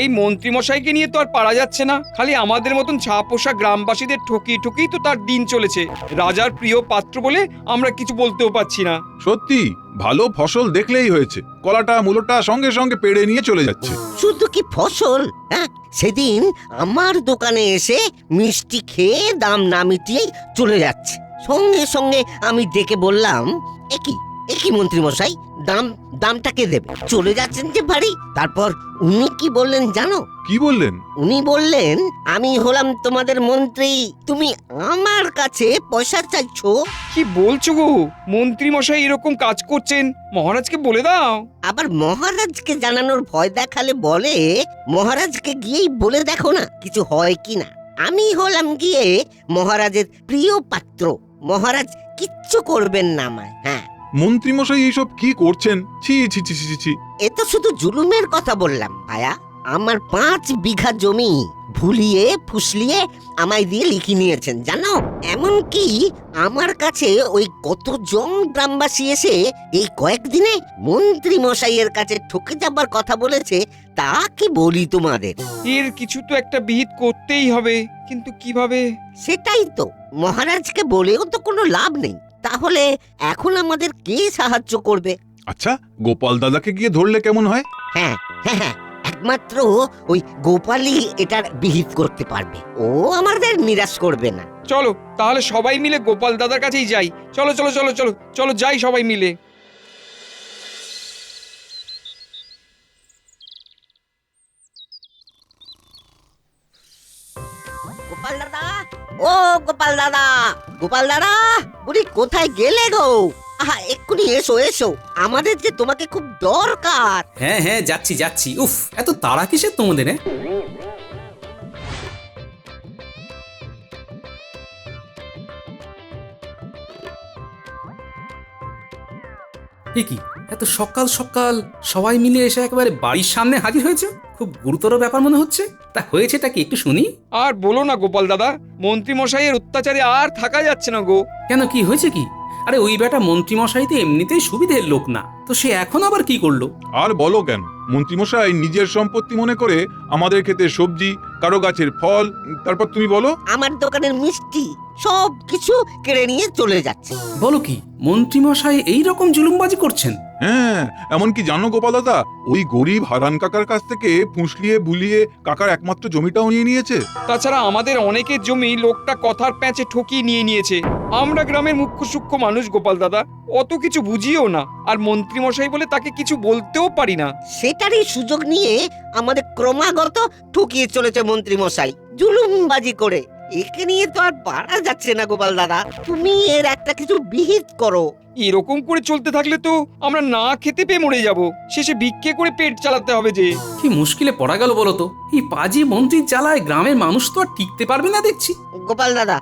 এই মন্ত্রীমশাইকে নিয়ে তো আর পারা যাচ্ছে না। খালি আমাদের মতন ছাপোষা গ্রামবাসীদের ঠকিয়ে ঠকিয়ে তো তার দিন চলেছে। রাজার প্রিয় পাত্র বলে আমরা কিছু বলতেও পাচ্ছি না। সত্যি ভালো ফসল দেখলেই হয়েছে, কলাটা মূলটা সঙ্গে সঙ্গে পেড়ে নিয়ে চলে যাচ্ছে। শুধু কি ফসল, হ্যাঁ, সেদিন আমার দোকানে এসে মিষ্টি খেয়ে দাম না মিটিয়েই চলে যাচ্ছে। সঙ্গে সঙ্গে আমি ডেকে বললাম, একই মন্ত্রী মশাই, দামটা কে দেবে? চলে যাচ্ছেন যে বাড়ি। তারপর উনি কি বললেন জানো? কি বললেন? উনি বললেন, আমি হলাম তোমাদের মন্ত্রী, তুমি আমার কাছে পয়সা চাইছো? কি বলছো গো? মন্ত্রীমশাই এরকম কাজ করছেন, মহারাজকে বলে দাও। আবার মহারাজকে জানানোর ভয় দেখালে বলে, মহারাজকে গিয়েই বলে দেখো না কিছু হয় কিনা। আমি হলাম গিয়ে মহারাজের প্রিয় পাত্র, মহারাজ কিচ্ছু করবেন না আমায়। হ্যাঁ, মন্ত্রীমশাই এইসব কি করছেন? ছি ছি ছি ছি ছি। এ তো শুধু জুলুমের কথা বললাম ভায়া। আমার 5 বিঘা জমি ভুলিয়ে ফুসলিয়ে আমায় দিয়ে লিখে নিয়েছেন জানো। এমনকি আমার কাছে ওই কতজন গ্রামবাসী এসে এই কয়েকদিনে মন্ত্রী মশাইয়ের কাছে ঠকে যাবার কথা বলেছে, তা কি বলি তোমাদের। এর কিছু তো একটা বিহিত করতেই হবে, কিন্তু কিভাবে? সেটাই তো, মহারাজকে বলেও তো কোনো লাভ নেই। তাহলে এখন আমাদের কে সাহায্য করবে? আচ্ছা, গোপাল দাদাকে গিয়ে ধরলে কেমন হয়? হ্যাঁ হ্যাঁ হ্যাঁ, একমাত্র ওই গোপালই এটার বিহিত করতে পারবে। ও আমাদের নিরাশ করবে না। চলো তাহলে সবাই মিলে গোপাল দাদার কাছেই যাই। চলো চলো চলো চলো চলো যাই সবাই মিলে। গোপাল দাদা, ও গোপাল দাদা, গোপাল দাদা, বুড়ি কোথায় গেলে গো? আহা, এক্ষুনি এসো এসো, আমাদের যে তোমাকে খুব দরকার। হ্যাঁ হ্যাঁ, যাচ্ছি যাচ্ছি। উফ, এত তাড়া কিসের তোমাদের? কি এত সকাল সকাল সবাই মিলে এসে একেবারে বাড়ির সামনে হাজির হয়েছে? খুব গুরুতর ব্যাপার মনে হচ্ছে। তা হয়েছেটা কি একটু শুনি। আর বলো না গোপাল দাদা, মন্ত্রীমশাইয়ের অত্যাচারে আর থাকা যাচ্ছে না গো। কেন, কি হয়েছে কি? আরে ওই বেটা মন্ত্রীমশাই তো এমনিতেই সুবিধের লোক না, তো সে এখন আবার কি করলো? আর বলো কেন, মন্ত্রীমশাই নিজের সম্পত্তি মনে করে আমাদের ক্ষেতের সবজি, কারো গাছের ফল, তারপর তুমি বলো আমার দোকানের মিষ্টি সব কিছু কেড়ে নিয়ে চলে যাচ্ছে। বলো কি, মন্ত্রীমশাই এই রকম জুলুমবাজি করছেন? হ্যাঁ, এমনকি জানো গোপাল দাদা, ওই গরিব হারান কাকার কাছ থেকে ফুসলিয়ে বুলিয়ে কাকার একমাত্র জমিটাও নিয়ে নিয়েছে। তাছাড়া আমাদের অনেকের জমি লোকটা কথার প্যাঁচে ঠকিয়ে নিয়ে নিয়েছে। আমরা গ্রামের মুখ্য সূক্ষ্ম মানুষ গোপাল দাদা, অত কিছু বুঝিও না, আর মন্ত্রীমশাই বলে তাকে কিছু বলতেও পারি না। সেটারই সুযোগ নিয়ে আমাদের ক্রমাগত ঠকিয়ে চলেছে মন্ত্রী মশাই, জুলুমবাজি করে। একে নিয়ে তো আর পারা যাচ্ছে না গোপাল দাদা, তুমি এর একটা কিছু বিহিত করো। এরকম করে চলতে থাকলে তো আমরা না খেতে পেয়ে মরে যাব, শেষে ভিক্ষে করে পেট চালাতে হবে যে। কি মুশকিলে পড়া গেল বলো তো। এই পাজি মন্ত্রীর জ্বালায় গ্রামের মানুষ তো আর টিকতে পারবে না দেখছি। গোপাল দাদা,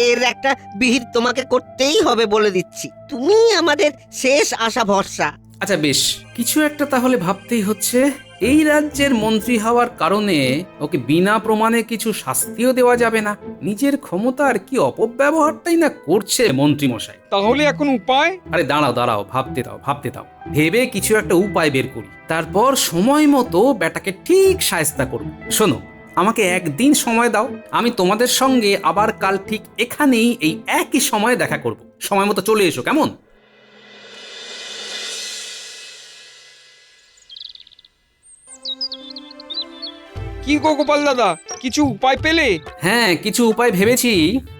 এর একটা বিহিত তোমাকে করতেই হবে বলে দিচ্ছি। তুমি আমাদের শেষ আশা ভরসা। আচ্ছা বেশ, কিছু একটা তাহলে ভাবতেই হচ্ছে। এই রাজ্যের মন্ত্রী হওয়ার কারণে ওকে বিনা প্রমাণে কিছু শাস্তিও দেওয়া যাবে না। নিজের ক্ষমতার কি অপব্যবহারটাই না করছে মন্ত্রী মশাই। তাহলে এখন উপায়? আরে দাঁড়াও দাঁড়াও, ভাবতে দাও। ভেবে কিছু একটা উপায় বের করি, তারপর সময় মতো ব্যাটাকে ঠিক শায়েস্তা করব। শোনো, আমাকে একদিন সময় দাও, আমি তোমাদের সঙ্গে আবার কাল ঠিক এখানেই এই একই সময়ে দেখা করব। সময় মতো চলে এসো, কেমন? কি গো গোপাল দাদা, কিছু উপায় পেলে? হ্যাঁ, কিছু উপায় ভেবেছি।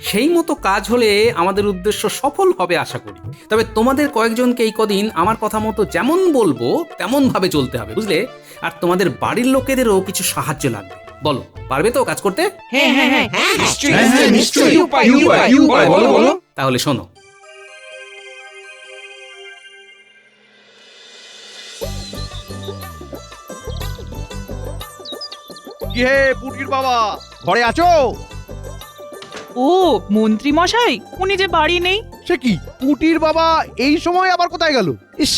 সেই মতো কাজ হলে আমাদের উদ্দেশ্য সফল হবে আশা করি। তবে তোমাদের কয়েকজনকে এই কদিন আমার কথা মতো যেমন বলবো তেমন ভাবে চলতে হবে, বুঝলে? আর তোমাদের বাড়ির লোকেদেরও কিছু সাহায্য লাগবে। বলো, পারবে তো কাজ করতে? হ্যাঁ হ্যাঁ হ্যাঁ হ্যাঁ, নিশ্চয়ই নিশ্চয়ই। কি উপায় বলো বলো। তাহলে শোনো, কি হে পুটির বাবা, ঘরে আছো? ও মন্ত্রী মশাই, উনি যে বাড়ি নেই। সে কি, পুটির বাবা এই সময় আবার কোথায় গেল? ইস,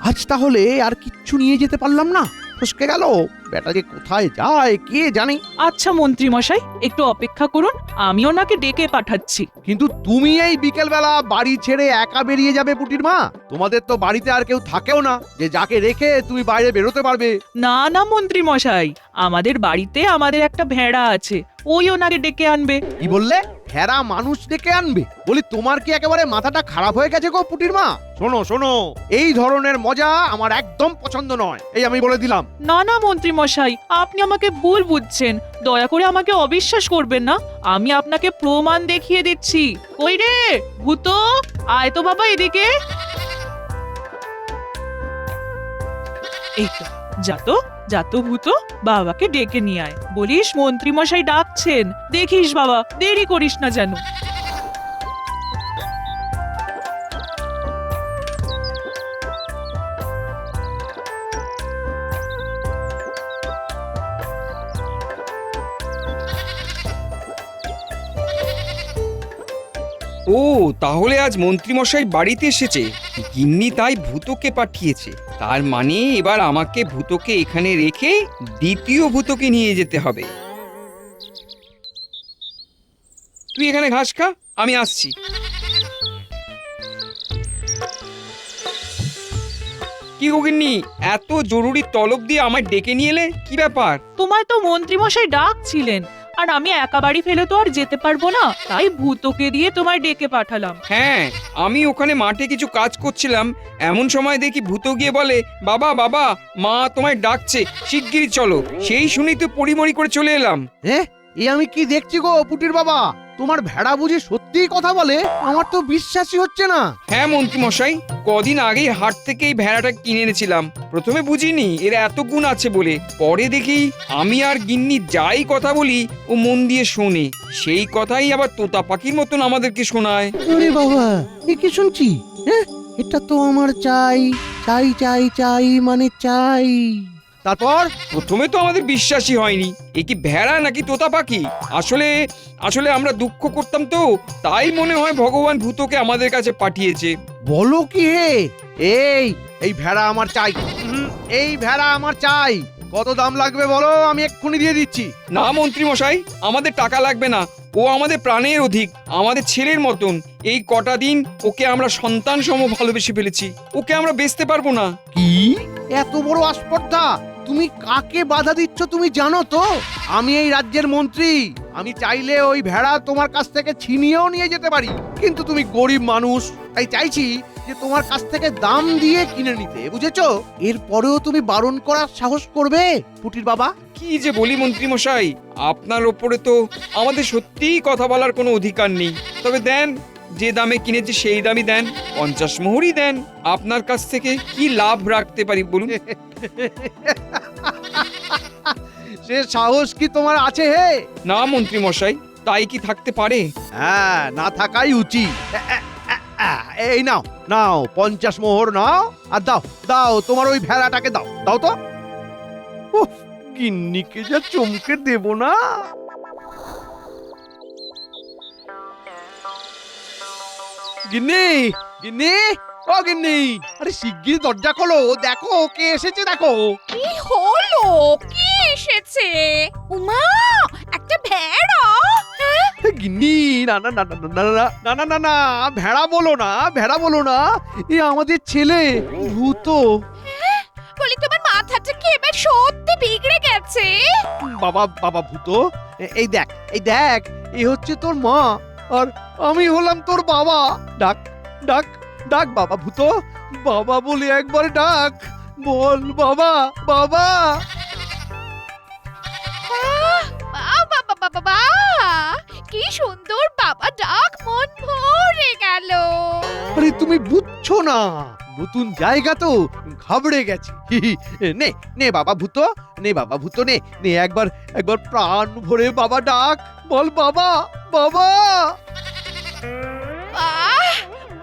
আজ তাহলে আর কিচ্ছু নিয়ে যেতে পারলাম না। ফসকে গেল। বেটা যে কোথায় যায় কে জানে। আচ্ছা মন্ত্রী মশাই, একটু অপেক্ষা করুন, আমি ওনাকে ডেকে পাঠাচ্ছি। কিন্তু তুমি এই বিকেল বেলা বাড়ি ছেড়ে একা বেরিয়ে যাবে পুটির মা? তোমাদের তো বাড়িতে আর কেউ থাকেও না যে যাকে রেখে তুমি বাইরে বেরোতে পারবে। না না মন্ত্রী মশাই, আমাদের বাড়িতে আমাদের একটা ভেড়া আছে, ওই ওনাকে ডেকে আনবে। কি বললে? ভেড়া মানুষ ডেকে আনবে? বলি তোমার কি একেবারে মাথাটা খারাপ হয়ে গেছে গো পুটির মা? শোনো শোনো, এই ধরনের মজা আমার একদম পছন্দ নয়, এই আমি বলে দিলাম। না না মন্ত্রী মশাই, আপনি আমাকে ভুল বুঝছেন, দয়া করে আমাকে অবিশ্বাস করবেন না, আমি আপনাকে প্রমাণ দেখিয়ে দিচ্ছি। কই রে ভূত, আয় তো বাবা এদিকে। এই তো, যা তো ভূত, বাবাকে ডেকে নিয়ে আয়, বলিস মন্ত্রী মশাই ডাকছেন, দেখিস বাবা, দেরি করিস না যেন। ও তাহলে আজ মন্ত্রীমশাই বাড়িতে এসেছে, গিন্নি তাই ভূতকে পাঠিয়েছে। তার মানে এবার আমাকে ভূতকে এখানে রেখে দ্বিতীয় ভূতকে নিয়ে যেতে হবে। তুই এখানে ঘাস খা, আমি আসছি। কি গো গিন্নি, এত জরুরি তলব দিয়ে আমায় ডেকে নিয়ে এলে, কি ব্যাপার? তোমায় তো মন্ত্রী মশাই ডাকছিলেন, আর আমি একা বাড়ি ফেলে তো আর যেতে পারবো না, তাই ভূতকে দিয়ে তোমায় ডেকে পাঠালাম। হ্যাঁ, আমি ওখানে মাঠে কিছু কাজ করছিলাম, এমন সময় দেখি ভূত গিয়ে বলে, বাবা বাবা, মা তোমায় ডাকছে, শিগগিরই চলো। সেই শুনেই তো পরিমরি করে চলে এলাম। এ আমি কি দেখছি গো পুটির বাবা? তোমার ভেড়া বুঝি সত্যিই কথা বলে? আমার তো বিশ্বাসই হচ্ছে না। হ্যাঁ মন্ত্রী মশাই, কদিন আগেই হাট থেকে এই ভেড়াটা কিনে এনেছিলাম। প্রথমে বুঝিনি এর এত গুণ আছে বলে, পরে দেখি আমি আর গিন্নি যাই কথা বলি ও মন দিয়ে শোনে, সেই কথাই আবার তোতা পাখির মতন আমাদেরকে শোনায়। আরে বাবা, এ কি শুনছি? হ্যাঁ, এটা তো আমার চাই চাই চাই চাই মানে চাই। তারপর প্রথমে তো আমাদের বিশ্বাসই হয়নি, এ কি ভেড়া নাকি তোতা পাখি। আসলে আমরা দুঃখ করতাম তো, তাই মনে হয় ভগবান ভূতকে আমাদের কাছে পাঠিয়েছে। বলো কি হে? এই ভেড়া আমার চাই। এই ভেড়া আমার চাই। কত দাম লাগবে বলো, আমি এক্ষুনি দিয়ে দিচ্ছি। না মন্ত্রী মশাই, আমাদের টাকা লাগবে না, ও আমাদের প্রাণের অধিক, আমাদের ছেলের মতন। এই কটা দিন ওকে আমরা সন্তান সম ভালোবেসে ফেলেছি, ওকে আমরা বেচতে পারবো না। কি এত বড় আস্পর্ধা? তুমি কাকে বাধা দিচ্ছ তুমি জানো তো? আমি এই রাজ্যের মন্ত্রী, আমি চাইলে ওই ভেড়া তোমার কাছ থেকে ছিনিয়েও নিয়ে যেতে পারি, কিন্তু তুমি গরিব মানুষ, তাই চাইছি যে তোমার কাছ থেকে দাম দিয়ে কিনে নিতে, বুঝেছো? এরপরেও তুমি বারণ করার সাহস করবে পুটির বাবা? কি যে বলি মন্ত্রী মশাই, আপনার ওপরে তো আমাদের সত্যিই কথা বলার কোনো অধিকার নেই। তবে দেন, যে দামে কিনেছি সেই দামই দেন, 50 মোহরই দেন। আপনার কাছ থেকে কি লাভ রাখতে পারি বলুন? সে সাহস কি তোমার আছে হে? না মন্ত্রী মশাই, তাই কি থাকতে পারে? হ্যাঁ, না থাকাই উচিত। এই নাও নাও 50 মোহর নাও, আর দাও দাও তোমার ওই ভেড়াটাকে দাও, দাও তো। উফ, গিন্নিকে যা চমকে দেব না। গিন্নি, গিন্নি, ও গিন্নি, আরে শিগগির দরজা খোলো, দেখো কে এসেছে, দেখো। কি হলো? কি এসেছে? উমা, একটা ভেড়া? হ্যাঁ? গিন্নি, না না না না না না না না না না, ভেড়া বলো না, ভেড়া বলো না, এ আমাদের ছেলে ভূত। বলি তোমার মাথাটা কি এবার সত্যি বিগড়ে গেছে? বাবা বাবা ভূত, এই দেখ, এই দেখ, এ হচ্ছে তোর মা, আর আমি হলাম তোর বাবা। ডাক ডাক ডাক বাবা ভূত, বাবা বলে একবার ডাক, বল বাবা বাবা। বাবা বাবা বাবা, কি সুন্দর বাবা ডাক, মন ভরে গেল। আরে তুমি বুঝছো না, নতুন জায়গা তো, ঘাবড়ে গেছি। নে নে বাবা ভূত, নে বাবা ভূত, নে নে একবার একবার প্রাণ ভরে বাবা ডাক, বল বাবা বাবা।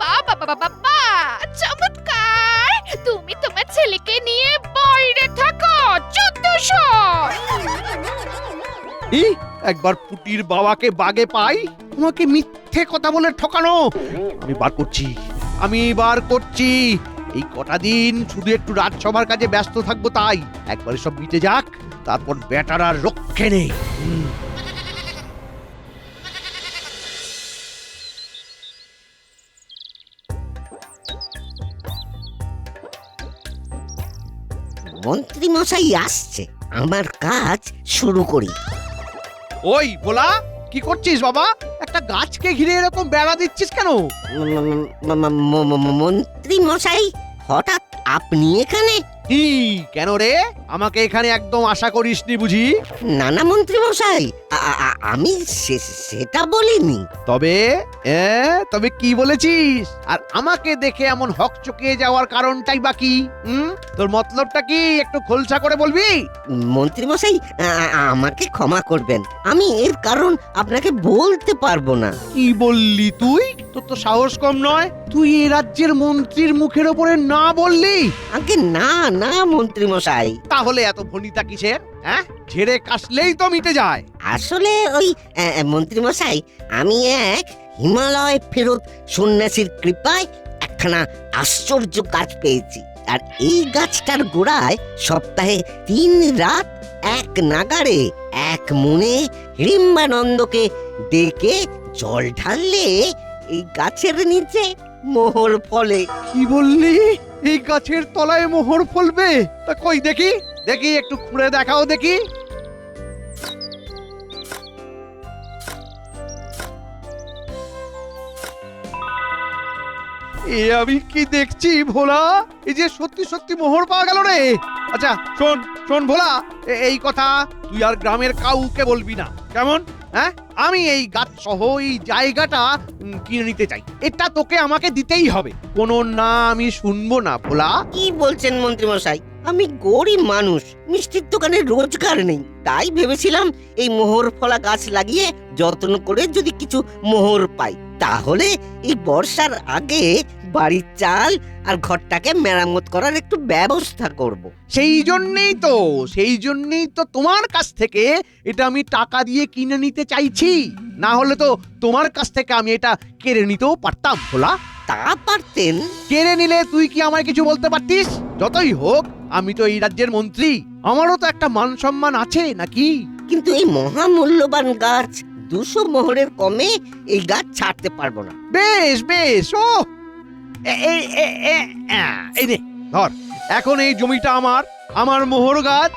বাবা বাবা বাবা, চমৎকার! তুমি তোমার ছেলেকে নিয়ে বাইরে থাকো, চুদ্দশো। একবার পুটির বাবাকে বাগে পাই, তোমাকে মিথ্যে কথা বলে ঠকানো। আমি বার করছি, এই কটা দিন শুধু একটু রাজসভার কাজে ব্যস্ত থাকবো, তাই একবারে সব মিটে যাক, তারপর বেটার আর রক্ষে নেই। মন্ত্রী মশাই আসছে, আমার কাজ শুরু করি। ওই ভোলা, কি করছিস বাবা? একটা গাছকে ঘিরে এরকম বেড়া দিচ্ছিস কেন? মন্ত্রী মশাই, হঠাৎ আপনি এখানে? কি কেন রে? আমাকে এখানে একদম আশা করিসনি বুঝি? নানা মন্ত্রী মশাই, আমি সেটা বলিনি। তবে তবে কি বলেছিস? আর আমাকে দেখে এমন হকচকিয়ে যাওয়ার কারণটাই বা কি? তোর মতলবটা কি একটু খোলসা করে বলবি? মন্ত্রী মশাই, আমাকে ক্ষমা করবেন, আমি এর কারণ আপনাকে বলতে পারবো না। কি বললি তুই? তোর তো সাহস কম নয়, তুই এই রাজ্যের মন্ত্রীর মুখের ওপরে না বললি? আগে না না মন্ত্রী মশাই, তাহলে এত ভনিতা কিসের? হ্যাঁ, ঝেড়ে কাশলেই তো মিটে যায়। আসলে ওই মন্ত্রী মশাই, আমি এক হিমালয় ফেরত সন্ন্যাসীর কৃপায় একখানা আশ্চর্য গাছ পেয়েছি। আর এই গাছটার গোড়ায় সপ্তাহে 3 রাত এক নাগাড়ে এক মনে হিড়িম্বানন্দকে ডেকে জল ঢাললে এই গাছের নিচে মোহর ফলে। কি বললি? এই গাছের তলায় মোহর ফলবে? তা কই দেখি দেখি, একটু খুঁড়ে দেখাও দেখি। এ আমি কি দেখছি ভোলা? এই যে সত্যি সত্যি মোহর পাওয়া গেল রে। আচ্ছা শোন শোন ভোলা, এই কথা তুই আর গ্রামের কাউকে বলবি না, কেমন? হ্যাঁ, আমি এই গাছ সহ এই জায়গাটা কিনে নিতে চাই। এটা তোকে আমাকে দিতেই হবে, কোনো না আমি শুনবো না ভোলা। কি বলছেন মন্ত্রী মশাই? আমি গরিব মানুষ, মিষ্টির দোকানে রোজগার নেই, তাই ভেবেছিলাম এই মোহর ফলা গাছ লাগিয়ে যত্ন করে যদি কিছু মোহর পাই, তাহলে এই বর্ষার আগে বাড়ির চাল আর ঘরটাকে মেরামত করার একটু ব্যবস্থা করব। সেই জন্যই তো তোমার কাছ থেকে এটা আমি টাকা দিয়ে কিনে নিতে চাইছি, না হলে তো তোমার কাছ থেকে আমি এটা কেড়ে নিতেও পারতাম ভোলা। তা পারতেন। কেড়ে নিলে তুই কি আমায় কিছু বলতে পারতিস? যতই হোক আমি তো এই রাজ্যের মন্ত্রী, আমারও তো একটা মান সম্মান আছে নাকি? কিন্তু এই মহামূল্যবান গাছ 200 মোহরের কমে এই গাছ ছাড়তে পারবো না। বেশ বেশ, ও এই নে ধর, এখন এই জমিটা আমার মোহর গাছ।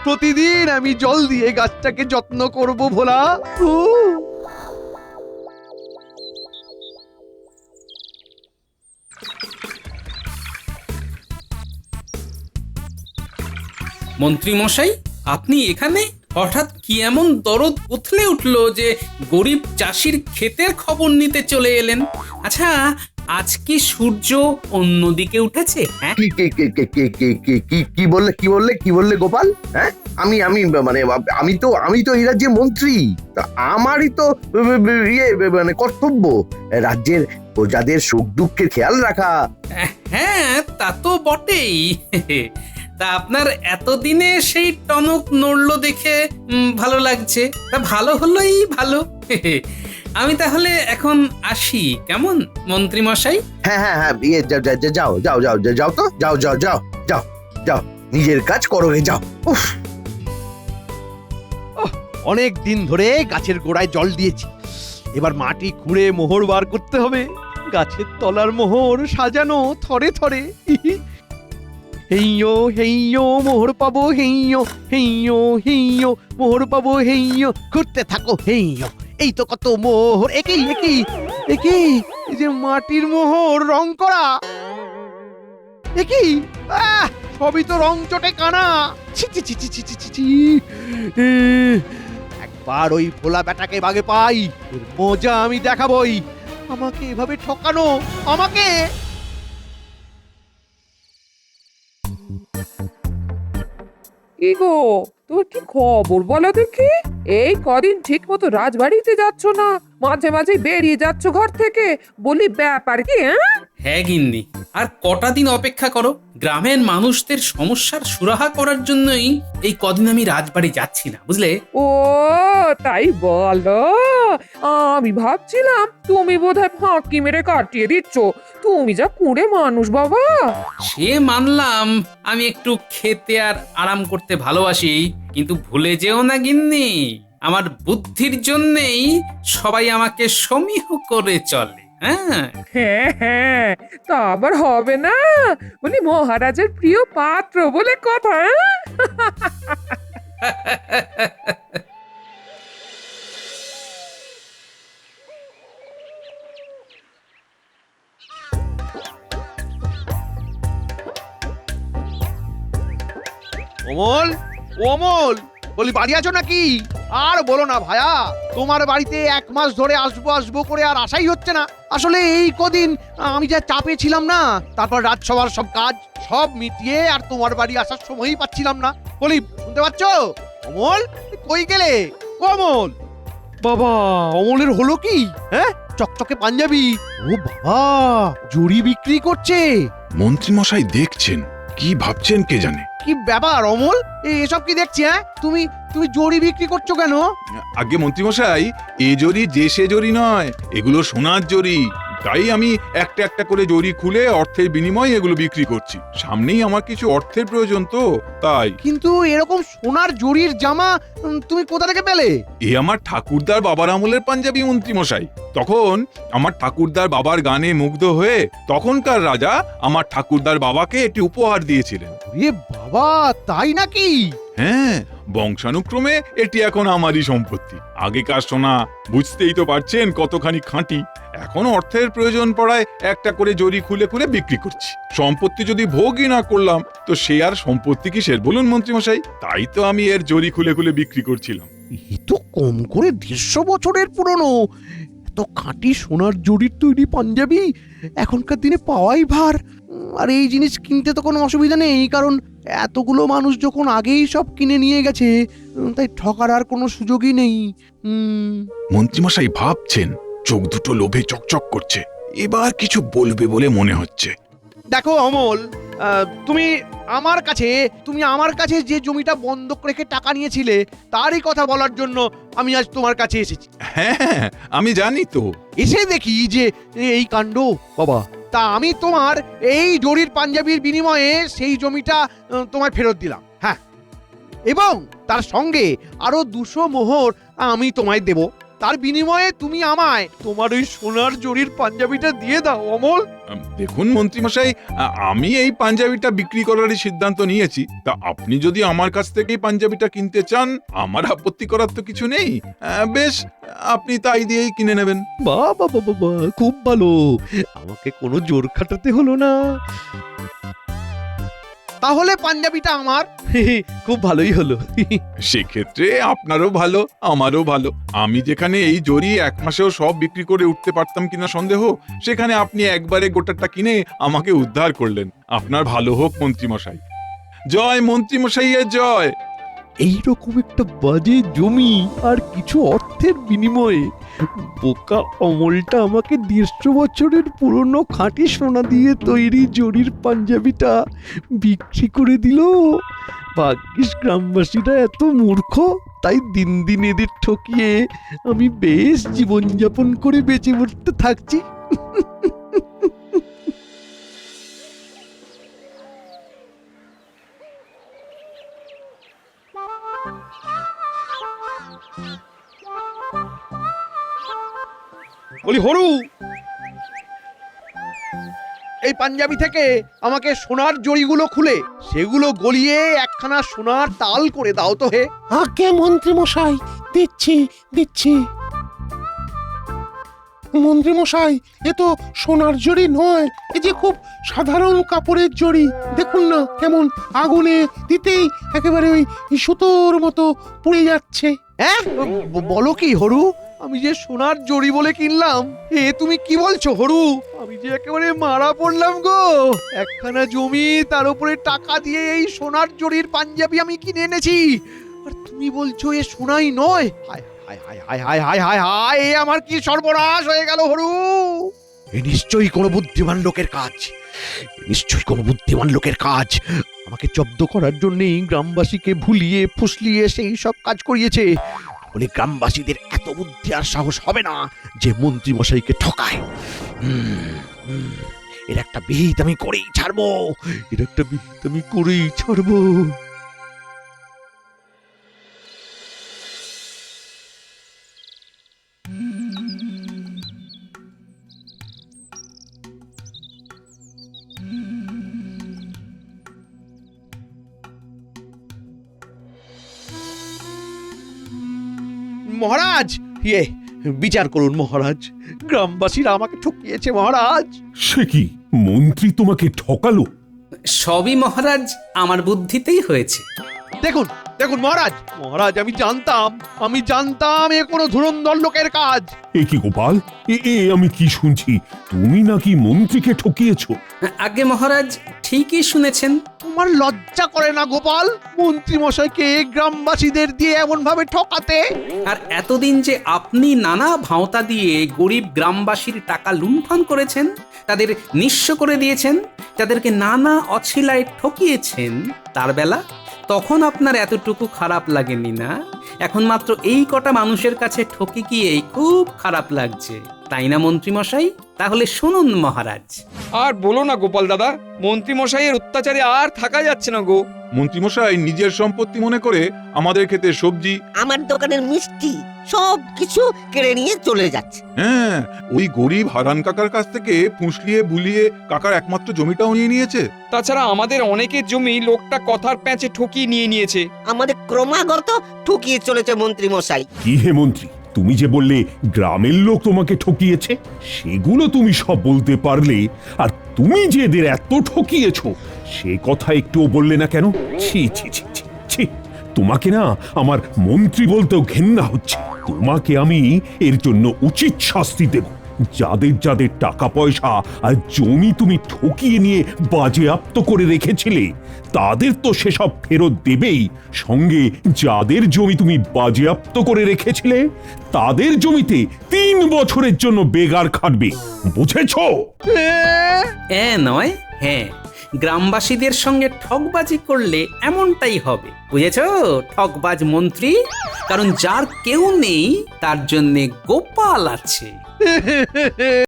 প্রতিদিন আমি জল দিয়ে গাছটাকে যত্ন করব ভোলা। মন্ত্রী মশাই, আপনি এখানে? হঠাৎ কি এমন দরদ উথলে উঠলো যে গরিব চাষির ক্ষেতের খবর নিতে চলে এলেন? আচ্ছা, আজ কি সূর্য অন্যদিকে উঠেছে? হ্যাঁ, কি বললে গোপাল? হ্যাঁ, মানে আমি তো এই রাজ্যের মন্ত্রী, তা আমারই তো মানে কর্তব্য রাজ্যের প্রজাদের সুখ দুঃখের খেয়াল রাখা। হ্যাঁ, তা তো বটেই। তা আপনার এতদিনে সেই টনক নড়লো দেখে ভালো লাগছে। তা ভালো হলোই ভালো। আমি তাহলে এখন আসি, কেমন মন্ত্রী মশাই? হ্যাঁ হ্যাঁ হ্যাঁ, যাও তো, যাও, নিজের কাজ করো, যাও। উফ, অনেক দিন ধরে গাছের গোড়ায় জল দিয়েছি, এবার মাটি খুঁড়ে মোহর বার করতে হবে। গাছের তলার মোহর সাজানো থরে থরে। হেইয়ো হেইয়ো মোহর পাবো, হেইয়ো হেইয়ো হেইয়ো মোহর পাবো, হেইয়ো ঘুরতে থাকো হেইয়ো। এই তো কত মোহর, একই এই যে মাটির মোহর রং করা, একই সবই তো রং চটে কানা। একবার ওই ভোলা বেটাকে বাগে পাই, এর মজা আমি দেখাবই। আমাকে এভাবে ঠকানো, আমাকে। কি গো, তোর কি খবর বলো দেখি? এই কদিন ঠিক মতো রাজবাড়িতে যাচ্ছ না, মাঝে মাঝে বেরিয়ে যাচ্ছ ঘর থেকে, বলি ব্যাপার কি? হ্যাঁ গিন্নি, আর কটা দিন অপেক্ষা করো, গ্রামের মানুষদের সমস্যার সুরাহা করার জন্যই এই কদিন আমি রাজবাড়ি যাচ্ছি না, বুঝলে? ও তাই বলো, আমি ভাবছিলাম তুমি বোধহয় ফাঁকি মেরে কাটিয়ে দিচ্ছ। তুমি যা কুঁড়ে মানুষ বাবা। সে মানলাম আমি একটু খেতে আর আরাম করতে ভালোবাসি, কিন্তু ভুলে যেও না গিন্নি, আমার বুদ্ধির জন্যেই সবাই আমাকে সমীহ করে চলে। হ্যাঁ, হ্যাঁ হ্যাঁ, তা আবার হবে না, বলি মহারাজের প্রিয় পাত্র বলে কথা। অমল, ও অমল, বলি বাড়ি আছো নাকি? আর বলো না ভায়া, তোমার বাড়িতে 1 মাস ধরে আসবো আসবো করে আর আশাই হচ্ছে না। আসলে এই কদিন আমি যা চাপে ছিলাম না, তারপর রাজসভার সব কাজ সব মিটিয়ে আর তোমার বাড়ি আসার সময়ই পাচ্ছিলাম না। বলি শুনতে পাচ্ছ? অমল, কই গেলে? অমল, বাবা, অমলের হলো কি? হ্যাঁ, চকচকে পাঞ্জাবি, ও বাবা, জুড়ি বিক্রি করছে। মন্ত্রী মশাই দেখছেন, কি ভাবছেন কে জানে। কি ব্যাপার অমল, এসব কি দেখছি? হ্যাঁ, তুমি তুমি জড়ি বিক্রি করছো কেন? আগে মন্ত্রী মশাই, এ জরি যে সে জরি নয়, এগুলো সোনার জরি। তাই আমি একটা একটা করে জরি খুলে অর্থের বিনিময়ে এগুলো বিক্রি করছি। সামনেই আমার কিছু অর্থের প্রয়োজন, তো তাই। কিন্তু এরকম সোনার জরির জামা তুমি কোথা থেকে পেলে? এ আমার ঠাকুরদার বাবার আমলের পাঞ্জাবি মন্ত্রী মশাই। তখন আমার ঠাকুরদার বাবার গানে মুগ্ধ হয়ে তখনকার রাজা আমার ঠাকুরদার বাবাকে একটি উপহার দিয়েছিলেন। এ বাবা, তাই নাকি? হ্যাঁ, বংশানুক্রমে এটি এখন আমারই সম্পত্তি। আগেকার সোনা বুঝতেই তো পারছেন কতখানি খাঁটি। এখন অর্থের প্রয়োজন পড়ায় একটা করে জরি খুলে খুলে বিক্রি করছি। সম্পত্তি যদি ভোগই না করলাম তো সে আর সম্পত্তি কিসের বলুন মন্ত্রী মশাই? তাই তো আমি এর জরি খুলে খুলে বিক্রি করছিলাম। এ তো কম করে 150 বছরের পুরনো। এত খাঁটি সোনার জরির তৈরি পাঞ্জাবি এখনকার দিনে পাওয়াই ভার। আর এই জিনিস কিনতে তো কোনো অসুবিধা নেই, কারণ এতগুলো মানুষ যখন আগেই সব কিনে নিয়ে গেছে, তাই ঠকার আর কোনো সুযোগই নেই। মন্ত্রী মশাই ভাবছেন, চোখ দুটো লোভে চকচক করছে। এবার কিছু বলবে বলে মনে হচ্ছে। দেখো অমল, তুমি আমার কাছে যে জমিটা বন্ধক রেখে টাকা নিয়েছিলে তারই কথা বলার জন্য আমি আজ তোমার কাছে এসেছি। হ্যাঁ, আমি জানি তো। এসে দেখি যে এই কাণ্ড। বাবা, তা আমি তোমার এই জরির পাঞ্জাবির বিনিময়ে সেই জমিটা তোমায় ফেরত দিলাম। হ্যাঁ, এবং তার সঙ্গে আরো 200 মোহর আমি তোমায় দেব। তার বিনিময়ে তুমি আমায় তোমার ওই সোনার জরির পাঞ্জাবিটা দিয়ে দাও অমল। দেখুন মন্ত্রী মশাই, আমি এই পাঞ্জাবিটা বিক্রি করারই সিদ্ধান্ত নিয়েছি। তা আপনি যদি আমার কাছ থেকে এই পাঞ্জাবিটা কিনতে চান, আমার আপত্তি করার তো কিছু নেই। বেশ, আপনি তাই দিয়েই কিনে নেবেন। বাবা বাবা, খুব ভালো, আমাকে কোনো জোর খাটাতে হলো না। তাহলে পাঞ্জাবিটা আমার। খুব ভালোই হলো। সেক্ষেত্রে আপনারও ভালো, আমারও ভালো। আমি যেখানে এই জরি 1 মাসেও সব বিক্রি করে উঠতে পারতাম কিনা সন্দেহ, সেখানে আপনি একবারে গোটাটা কিনে আমাকে উদ্ধার করলেন। আপনার ভালো হোক মন্ত্রী মশাই। জয় মন্ত্রী মশাইয়ের জয়। এইরকম একটা বাজে জমি আর কিছু অর্থের বিনিময়ে বোকা অমলটা আমাকে 150 বছরের পুরনো খাঁটি সোনা দিয়ে তৈরি জরির পাঞ্জাবিটা বিক্রি করে দিল। ভাগ্যিস গ্রামবাসীরা এত মূর্খ, তাই দিন দিন এদের ঠকিয়ে আমি বেশ জীবনযাপন করে বেঁচে উঠতে থাকছি। বলি হরু, এই পাঞ্জাবি থেকে আমাকে সোনার জড়িগুলো খুলে সেগুলো গলিয়ে একখানা সোনার তাল করে দাও তো হে। আগে মন্ত্রী মশাই, দিচ্ছি দিচ্ছি। মন্ত্রী মশাই, এ তো সোনার জড়ি নয়, এ যে খুব সাধারণ কাপড়ের জড়ি। দেখুন না কেমন আগুনে দিতেই একেবারে ওই সুতোর মতো পুড়ে যাচ্ছে। হ্যাঁ, বলো কি হরু? আমি যে সোনার জড়ি বলে কিনলাম, এ তুমি কি বলছো হরু? আমি যে একেবারে মারা পড়লাম গো। একখানা জমি, তার উপরে টাকা দিয়ে এই সোনার জড়ির পাঞ্জাবি আমি কিনে এনেছি, আর তুমি বলছো এ সোনাই নয়? হায় হায় হায় হায় হায় হায় হায় হায়, এ আমার কি সর্বনাশ হয়ে গেল হরু! এ নিশ্চয়ই কোনো বুদ্ধিমান লোকের কাজ। নিশ্চয়ই কোনো বুদ্ধিমান লোকের কাজ। আমাকে জব্দ করার জন্যই গ্রামবাসীকে ভুলিয়ে ফুসলিয়ে সেই সব কাজ করিয়েছে। বলে গ্রামবাসীদের এত বুদ্ধি আর সাহস হবে না যে মন্ত্রী মশাইকে ঠকায়। এর একটা বিহিত আমি করেই ছাড়বো, এর একটা বিহিত আমি করেই ছাড়বো। মহারাজ, বিচার করুন মহারাজ, গ্রামবাসীরা আমাকে ঠকিয়েছে মহারাজ। সে কি, মন্ত্রী তোমাকে ঠকালো? সবই মহারাজ আমার বুদ্ধিতেই হয়েছে। দেখুন দেখুন মহারাজ, মহারাজ আমি জানতাম এ কোনো ধুরন্ধর লোকের কাজ। এ কি গোপাল, আমি কি শুনছি, তুমি নাকি মন্ত্রীকে ঠকিয়েছো? আগে মহারাজ ঠিকই শুনেছেন। তোমার লজ্জা করে না গোপাল, মন্ত্রী মশাইকে গ্রামবাসীদের দিয়ে এমন ভাবে ঠকাতে? আর এতদিন যে আপনি নানা ভাঁওতা দিয়ে গরিব গ্রামবাসীর টাকা লুণ্ঠন করেছেন, তাদের নিঃস্ব করে দিয়েছেন, তাদেরকে নানা অছিলায় ঠকিয়েছেন, তার বেলা তখন আপনার এতটুকু খারাপ লাগেনি না? এখন মাত্র এই কটা মানুষের কাছে ঠকে গিয়েই খুব খারাপ লাগছে, তাই না মন্ত্রী মশাই? তাহলে শুনুন মহারাজ। আর বলো না গোপাল দাদা, মন্ত্রী মশাইয়ের অত্যাচারে আর থাকা যাচ্ছে না গো। মন্ত্রীমশাই নিজের সম্পত্তি মনে করে আমাদের ক্ষেতের সবজি, আমার দোকানের মিষ্টি সব কিছু কেড়ে নিয়ে চলে যাচ্ছে। হ্যাঁ, ওই গরিব হারান কাকার কাছ থেকে ফুসলিয়ে বুলিয়ে কাকার একমাত্র জমিটাও নিয়ে নিয়েছে। তাছাড়া আমাদের অনেকের জমি লোকটা কথার প্যাঁচে ঠকিয়ে নিয়ে নিয়েছে। আমাদের ক্রমাগত ঠকিয়ে চলেছে মন্ত্রী মশাই। কি হে মন্ত্রী, তুমি যে বললে গ্রামের লোক তোমাকে ঠকিয়েছে, সেগুলো তুমি সব বলতে পারলে, আর তুমি যে এদের এত ঠকিয়েছো সে কথা একটুও বললে না কেন? ছি ছি ছি ছি ছি, তোমাকে না আমার মন্ত্রী বলতেও ঘেন্না হচ্ছে। তোমাকে আমি এর জন্য উচিত শাস্তি দেব। যাদের যাদের টাকা পয়সা আর জমি তুমি ঠকিয়ে নিয়ে বাজেয়াপ্ত করে রেখেছিলে, তাদের তো সেসব ফেরত দেবেই, সঙ্গে যাদের জমি তুমি বাজেয়াপ্ত করে রেখেছিলে তাদের জমিতে 3 বছরের জন্য বেগার খাটবে, বুঝেছো? নয়, হ্যাঁ, গ্রামবাসীদের সঙ্গে ঠকবাজি করলে এমনটাই হবে, বুঝেছো ঠকবাজ মন্ত্রী? কারণ যার কেউ নেই তার জন্যে গোপাল আছে।